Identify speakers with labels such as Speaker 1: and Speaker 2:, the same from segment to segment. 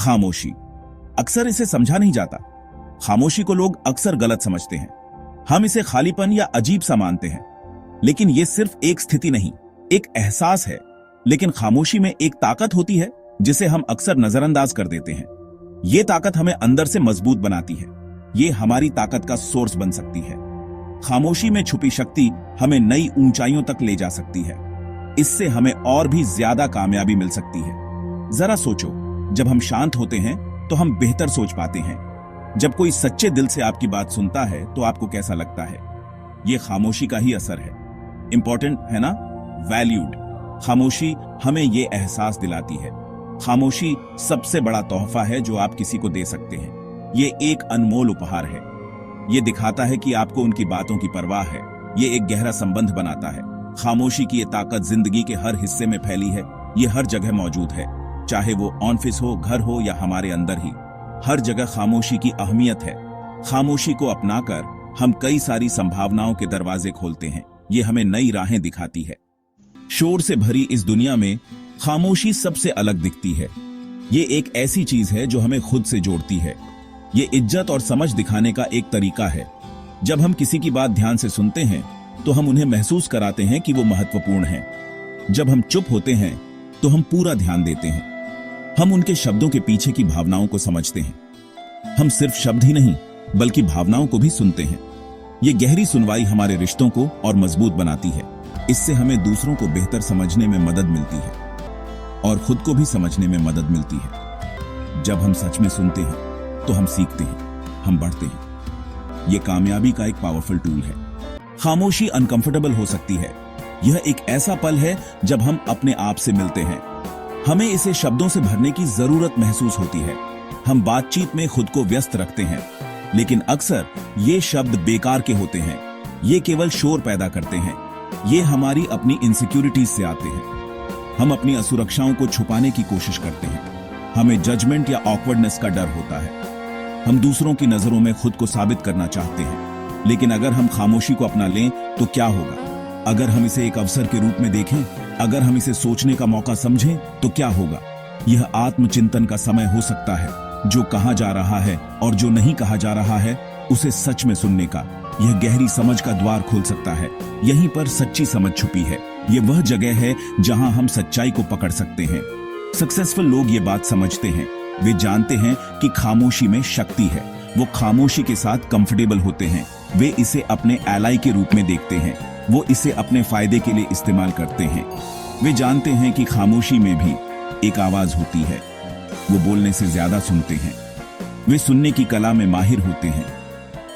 Speaker 1: खामोशी। अक्सर इसे समझा नहीं जाता। खामोशी को लोग अक्सर गलत समझते हैं। हम इसे खालीपन या अजीब सा मानते हैं, लेकिन यह सिर्फ एक स्थिति नहीं, एक एहसास है। लेकिन खामोशी में एक ताकत होती है जिसे हम अक्सर नजरअंदाज कर देते हैं। यह ताकत हमें अंदर से मजबूत बनाती है। ये हमारी ताकत का सोर्स बन सकती है। खामोशी में छुपी शक्ति हमें नई ऊंचाइयों तक ले जा सकती है। इससे हमें और भी ज्यादा कामयाबी मिल सकती है। जरा सोचो, जब हम शांत होते हैं तो हम बेहतर सोच पाते हैं। जब कोई सच्चे दिल से आपकी बात सुनता है तो आपको कैसा लगता है? यह खामोशी का ही असर है। इंपॉर्टेंट है ना? वैल्यूड। खामोशी हमें यह एहसास दिलाती है। खामोशी सबसे बड़ा तोहफा है जो आप किसी को दे सकते हैं। यह एक अनमोल उपहार है। यह दिखाता है कि आपको उनकी बातों की परवाह है। यह एक गहरा संबंध बनाता है। खामोशी की यह ताकत जिंदगी के हर हिस्से में फैली है। यह हर जगह मौजूद है, चाहे वो ऑफिस हो, घर हो या हमारे अंदर ही। हर जगह खामोशी की अहमियत है। खामोशी को अपनाकर हम कई सारी संभावनाओं के दरवाजे खोलते हैं। ये हमें नई राहें दिखाती है। शोर से भरी इस दुनिया में खामोशी सबसे अलग दिखती है। ये एक ऐसी चीज है जो हमें खुद से जोड़ती है। ये इज्जत और समझ दिखाने का एक तरीका है। जब हम किसी की बात ध्यान से सुनते हैं तो हम उन्हें महसूस कराते हैं कि वो महत्वपूर्ण है। जब हम चुप होते हैं तो हम पूरा ध्यान देते हैं। हम उनके शब्दों के पीछे की भावनाओं को समझते हैं। हम सिर्फ शब्द ही नहीं बल्कि भावनाओं को भी सुनते हैं। ये गहरी सुनवाई हमारे रिश्तों को और मजबूत बनाती है। इससे हमें दूसरों को बेहतर समझने में मदद मिलती है और खुद को भी समझने में मदद मिलती है। जब हम सच में सुनते हैं तो हम सीखते हैं, हम बढ़ते हैं। यह कामयाबी का एक पावरफुल टूल है। खामोशी अनकंफर्टेबल हो सकती है। यह एक ऐसा पल है जब हम अपने आप से मिलते हैं। हमें इसे शब्दों से भरने की जरूरत महसूस होती है। हम बातचीत में खुद को व्यस्त रखते हैं, लेकिन अक्सर ये शब्द बेकार के होते हैं। ये केवल शोर पैदा करते हैं। ये हमारी अपनी इनसिक्योरिटीज से आते हैं। हम अपनी असुरक्षाओं को छुपाने की कोशिश करते हैं। हमें जजमेंट या ऑकवर्डनेस का डर होता है। हम दूसरों की नजरों में खुद को साबित करना चाहते हैं। लेकिन अगर हम खामोशी को अपना लें तो क्या होगा? अगर हम इसे एक अवसर के रूप में देखें, अगर हम इसे सोचने का मौका समझें तो क्या होगा? यह आत्मचिंतन का समय हो सकता है। जो कहा जा रहा है और जो नहीं कहा जा रहा है उसे सच में सुनने का। यह गहरी समझ का द्वार खोल सकता है। यहीं पर सच्ची समझ छुपी है। यह वह जगह है जहां हम सच्चाई को पकड़ सकते हैं। सक्सेसफुल लोग ये बात समझते हैं। वे जानते हैं कि खामोशी में शक्ति है। वो खामोशी के साथ कंफर्टेबल होते हैं। वे इसे अपने एलाई के रूप में देखते हैं। वो इसे अपने फायदे के लिए इस्तेमाल करते हैं। वे जानते हैं कि खामोशी में भी एक आवाज होती है। वो बोलने से ज्यादा सुनते हैं। वे सुनने की कला में माहिर होते हैं।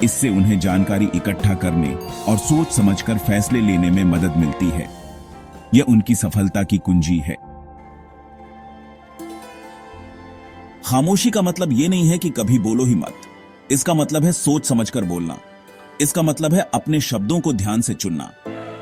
Speaker 1: इससे उन्हें जानकारी इकट्ठा करने और सोच समझकर फैसले लेने में मदद मिलती है। यह उनकी सफलता की कुंजी है। खामोशी का मतलब यह नहीं है कि कभी बोलो ही मत। इसका मतलब है सोच समझकर बोलना। इसका मतलब है अपने शब्दों को ध्यान से चुनना।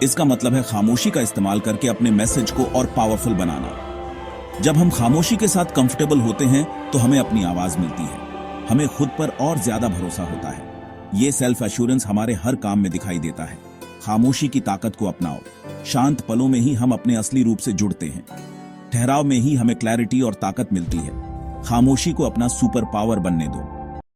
Speaker 1: इसका मतलब है खामोशी का इस्तेमाल करके अपने मैसेज को और पावरफुल बनाना। जब हम खामोशी के साथ कंफर्टेबल होते हैं तो हमें अपनी आवाज मिलती है। हमें खुद पर और ज्यादा भरोसा होता है। ये सेल्फ एश्योरेंस हमारे हर काम में दिखाई देता है। खामोशी की ताकत को अपनाओ। शांत पलों में ही हम अपने असली रूप से जुड़ते हैं। ठहराव में ही हमें क्लैरिटी और ताकत मिलती है। खामोशी को अपना सुपर पावर बनने दो।